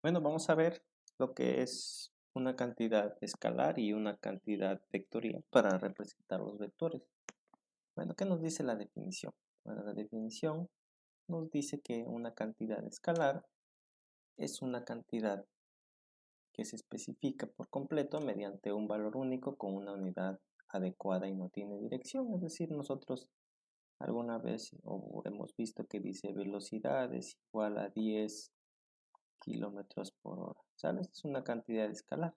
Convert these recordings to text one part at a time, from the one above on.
Bueno, vamos a ver lo que es una cantidad escalar y una cantidad vectorial para representar los vectores. Bueno, ¿qué nos dice la definición? Bueno, la definición nos dice que una cantidad escalar es una cantidad que se especifica por completo mediante un valor único con una unidad adecuada y no tiene dirección. Es decir, nosotros alguna vez hemos visto que dice velocidad es igual a 10 kilómetros por hora. ¿Sabes? Es una cantidad escalar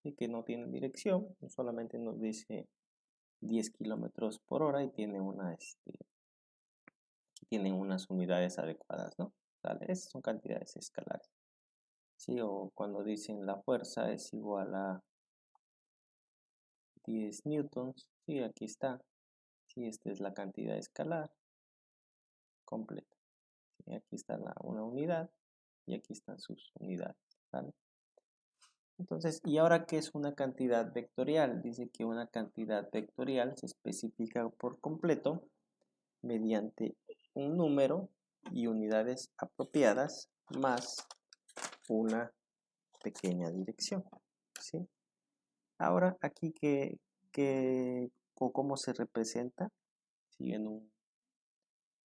y que no tiene dirección, solamente nos dice 10 kilómetros por hora y tiene tienen unas unidades adecuadas, ¿no? ¿Vale? Esas son cantidades escalares. ¿Sí? O cuando dicen la fuerza es igual a 10 newtons, sí, aquí está. Sí, esta es la cantidad escalar completa. ¿Sí? Aquí está una unidad y aquí están sus unidades, ¿vale? Entonces, ¿y ahora qué es una cantidad vectorial? Dice que una cantidad vectorial se especifica por completo mediante un número y unidades apropiadas más una pequeña dirección, ¿sí? Ahora aquí cómo se representa, si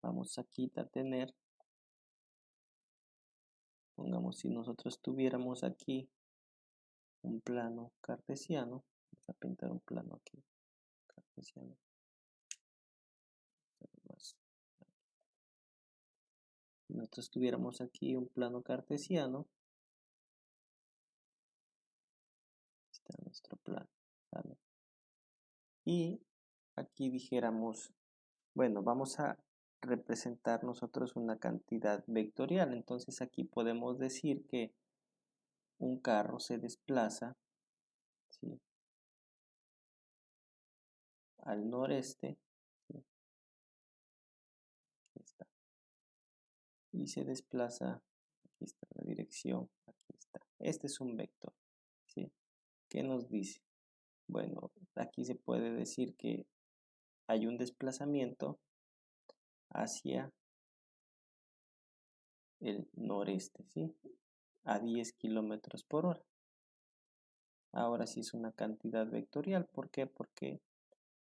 vamos aquí a tener, pongamos si nosotros tuviéramos aquí un plano cartesiano, vamos a pintar un plano aquí cartesiano, si nosotros tuviéramos aquí un plano cartesiano, está nuestro plano, ¿vale? Y aquí dijéramos, bueno, vamos a representar nosotros una cantidad vectorial. Entonces aquí podemos decir que un carro se desplaza, ¿sí?, al noreste, ¿sí?, aquí está, y se desplaza, aquí está la dirección, aquí está. Este es un vector, ¿sí? ¿Qué nos dice? Bueno, aquí se puede decir que hay un desplazamiento hacia el noreste, ¿sí?, a 10 kilómetros por hora. Ahora sí es una cantidad vectorial. ¿Por qué? Porque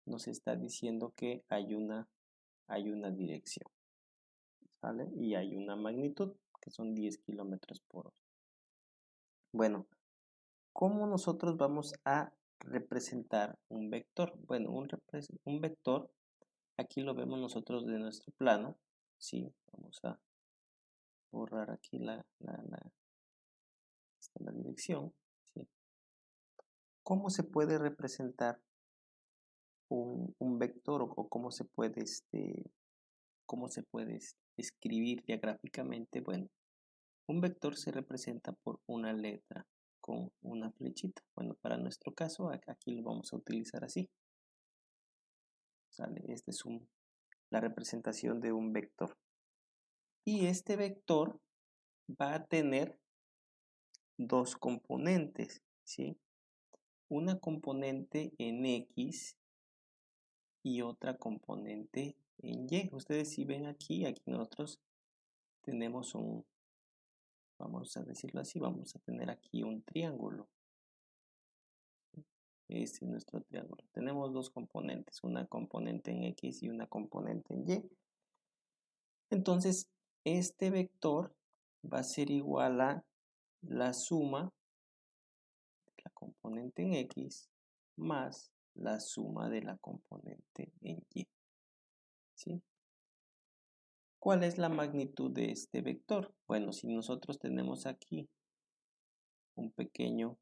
nos está diciendo que hay una dirección, ¿vale? Y hay una magnitud, que son 10 kilómetros por hora. Bueno, ¿cómo nosotros vamos a representar un vector? Bueno, un vector, aquí lo vemos nosotros de nuestro plano, ¿sí? Vamos a borrar aquí la dirección, ¿sí? ¿Cómo se puede representar un vector o cómo se puede escribir ya gráficamente? Bueno, un vector se representa por una letra con una flechita. Bueno, para nuestro caso aquí lo vamos a utilizar así, ¿sale? Esta es la representación de un vector. Y este vector va a tener dos componentes, ¿sí? Una componente en X y otra componente en Y. Ustedes si ven aquí nosotros tenemos vamos a decirlo así, vamos a tener aquí un triángulo. Este es nuestro triángulo. Tenemos dos componentes, una componente en X y una componente en Y. Entonces, este vector va a ser igual a la suma de la componente en X más la suma de la componente en Y, ¿sí? ¿Cuál es la magnitud de este vector? Bueno, si nosotros tenemos aquí un pequeño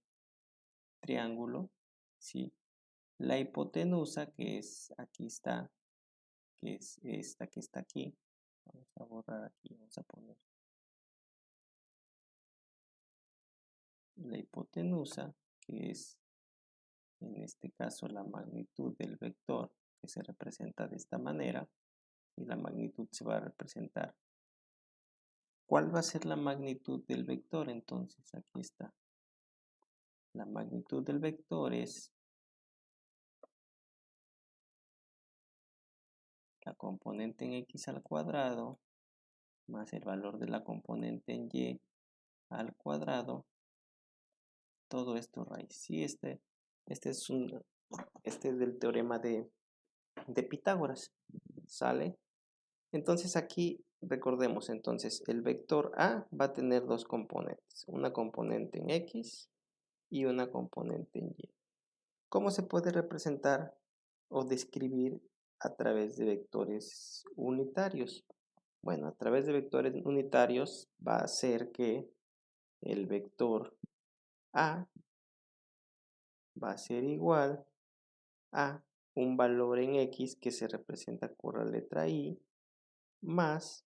triángulo, ¿sí?, la hipotenusa, que es, aquí está, que es esta que está aquí, vamos a borrar aquí, vamos a poner la hipotenusa, que es en este caso la magnitud del vector, que se representa de esta manera, y la magnitud se va a representar. ¿Cuál va a ser la magnitud del vector? Entonces aquí está. La magnitud del vector es la componente en X al cuadrado más el valor de la componente en Y al cuadrado, todo esto raíz. Sí, este es del teorema de Pitágoras, ¿sale? Entonces aquí recordemos, entonces el vector A va a tener dos componentes, una componente en X y una componente en Y. ¿Cómo se puede representar o describir a través de vectores unitarios? Bueno, a través de vectores unitarios va a ser que el vector A va a ser igual a un valor en X que se representa por la letra Y más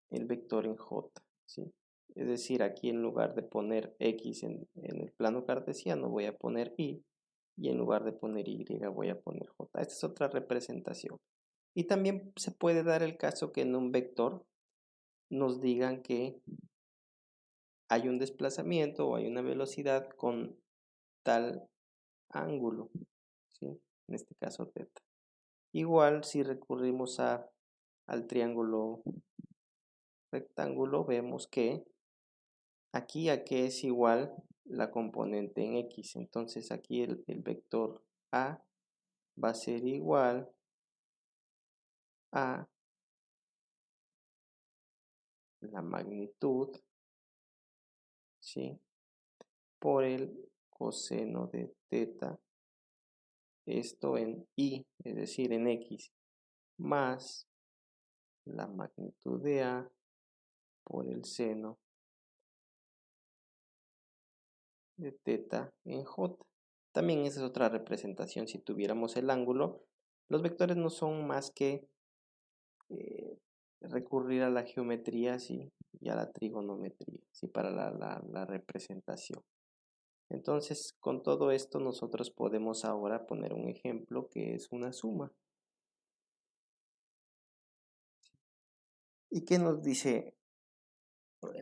el vector en J, ¿sí? Es decir, aquí en lugar de poner X en el plano cartesiano voy a poner Y, y en lugar de poner Y voy a poner J. Esta es otra representación. Y también se puede dar el caso que en un vector nos digan que hay un desplazamiento o hay una velocidad con tal ángulo, ¿sí? En este caso θ. Igual si recurrimos al triángulo rectángulo, vemos que aquí a que es igual la componente en X. Entonces aquí el vector A va a ser igual a la magnitud, ¿sí?, por el coseno de θ, esto en Y, es decir, en X, más la magnitud de A por el seno de θ en J. También esa es otra representación. Si tuviéramos el ángulo, los vectores no son más que recurrir a la geometría, ¿sí?, y a la trigonometría, ¿sí?, para la representación. Entonces, con todo esto nosotros podemos ahora poner un ejemplo que es una suma. ¿Y qué nos dice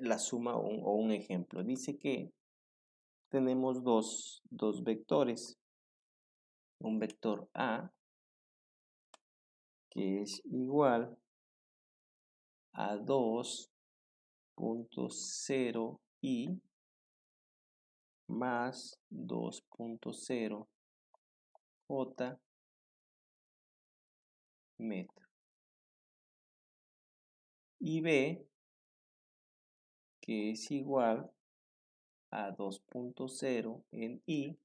la suma o un ejemplo? Dice que tenemos dos vectores. Un vector A que es igual a 2.0i más 2.0 j metro. Y B que es igual a 2.0 en i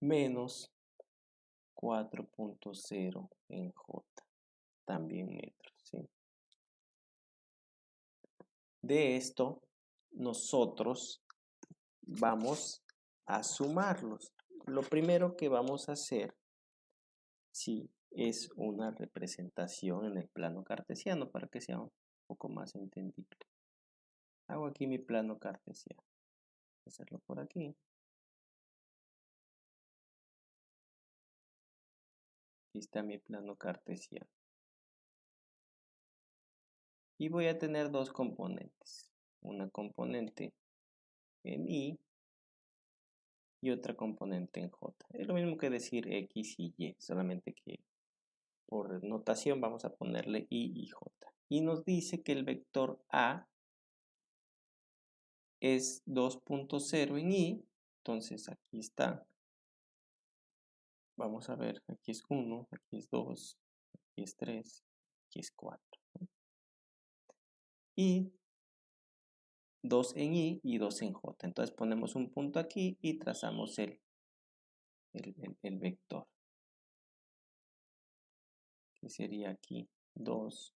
menos 4.0 en j, también metros, ¿sí? De esto nosotros vamos a sumarlos. Lo primero que vamos a hacer, sí, es una representación en el plano cartesiano para que sea un poco más entendible. Hago aquí mi plano cartesiano. Voy a hacerlo por aquí. Aquí está mi plano cartesiano. Y voy a tener dos componentes. Una componente en I y otra componente en J. Es lo mismo que decir X y Y, solamente que por notación vamos a ponerle I y J. Y nos dice que el vector A es 2.0 en I, entonces aquí está. Vamos a ver, aquí es 1, aquí es 2, aquí es 3, aquí es 4. Y 2 en I y 2 en J. Entonces ponemos un punto aquí y trazamos el vector, que sería aquí 2.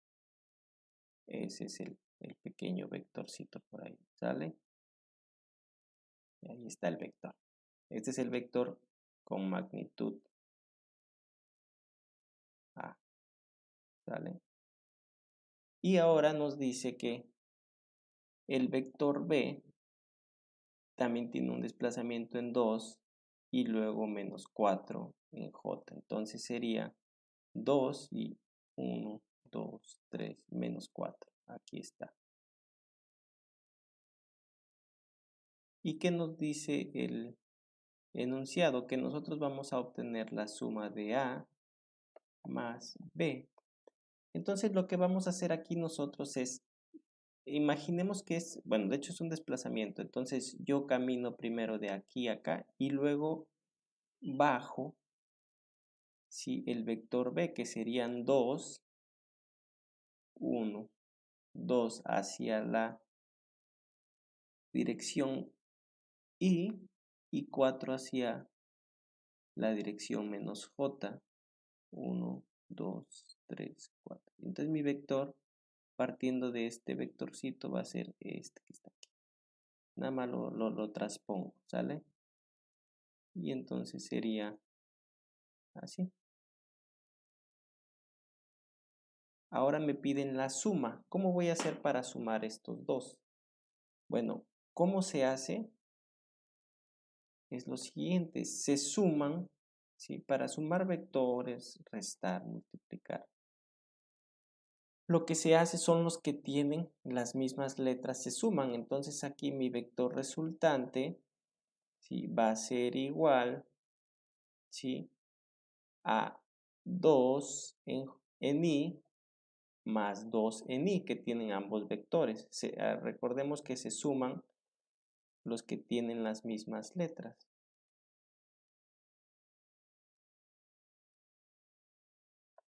Ese es el pequeño vectorcito por ahí, ¿sale? Y ahí está el vector. Este es el vector con magnitud A, ¿sale? Y ahora nos dice que el vector B también tiene un desplazamiento en 2 y luego menos 4 en J. Entonces sería 2 y 1, 2, 3, menos 4. Aquí está. ¿Y qué nos dice el enunciado? Que nosotros vamos a obtener la suma de A más B. Entonces lo que vamos a hacer aquí nosotros es, imaginemos que es, bueno, de hecho es un desplazamiento, entonces yo camino primero de aquí a acá y luego bajo, si el vector B, que serían 2, 1, 2 hacia la dirección y 4 hacia la dirección menos J, 1, 2, 3, 4. Entonces mi vector, partiendo de este vectorcito, va a ser este que está aquí. Nada más lo transpongo, ¿sale? Y entonces sería así. Ahora me piden la suma. ¿Cómo voy a hacer para sumar estos dos? Bueno, ¿cómo se hace? Es lo siguiente, se suman, ¿sí? Para sumar vectores, restar, multiplicar. Lo que se hace son los que tienen las mismas letras se suman. Entonces aquí mi vector resultante, ¿sí? Va a ser igual, ¿sí? A 2 en i más 2 en i, que tienen ambos vectores. Recordemos que se suman los que tienen las mismas letras.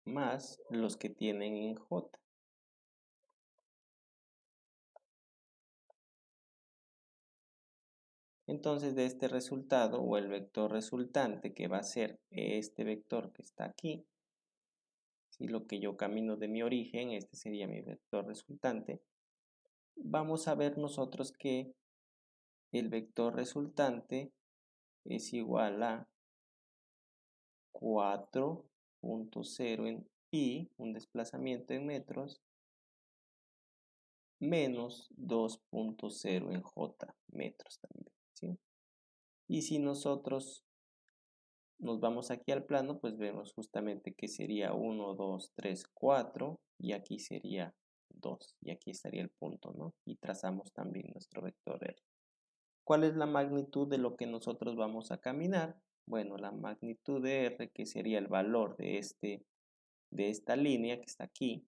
Más los que tienen en j. Entonces de este resultado, o el vector resultante, que va a ser este vector que está aquí, si lo que yo camino de mi origen, este sería mi vector resultante, vamos a ver nosotros que el vector resultante es igual a 4.0 en i, un desplazamiento en metros, menos 2.0 en j, metros también, ¿sí? Y si nosotros nos vamos aquí al plano, pues vemos justamente que sería 1, 2, 3, 4 y aquí sería 2 y aquí estaría el punto, ¿no? Y trazamos también nuestro vector R. ¿Cuál es la magnitud de lo que nosotros vamos a caminar? Bueno, la magnitud de R, que sería el valor de esta línea que está aquí,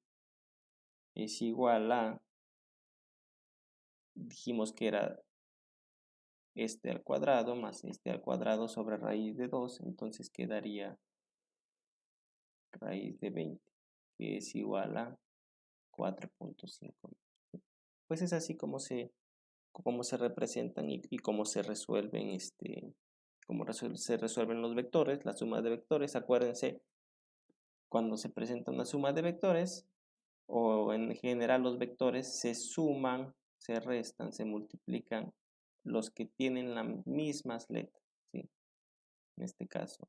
es igual a, dijimos que era este al cuadrado más este al cuadrado sobre raíz de 2, entonces quedaría raíz de 20, que es igual a 4.5. Pues es así como se representan y cómo se resuelven se resuelven los vectores, la suma de vectores. Acuérdense, cuando se presenta una suma de vectores, o en general los vectores se suman, se restan, se multiplican los que tienen las mismas letras, ¿sí? En este caso,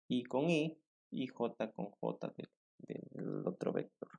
I con I y J con J del otro vector.